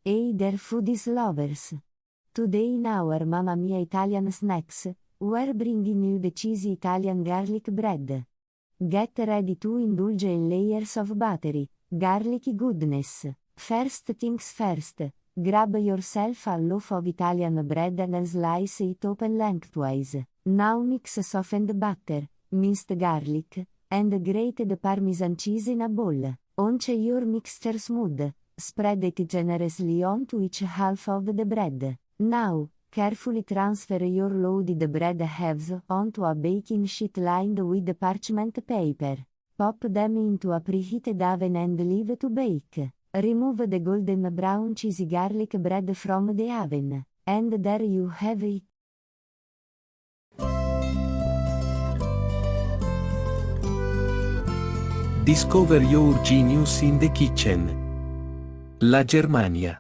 Hey there foodies lovers! Today in our Mamma Mia Italian Snacks, we're bringing you the cheesy Italian garlic bread. Get ready to indulge in layers of buttery, garlicky goodness. First things first, grab yourself a loaf of Italian bread and slice it open lengthwise. Now mix softened butter, minced garlic, and grated Parmesan cheese in a bowl. Once your mixture smooth, spread it generously onto each half of the bread. Now, carefully transfer your loaded bread halves onto a baking sheet lined with parchment paper. Pop them into a preheated oven and leave to bake. Remove the golden brown cheesy garlic bread from the oven. And there you have it. Discover your genius in the kitchen. La Germania.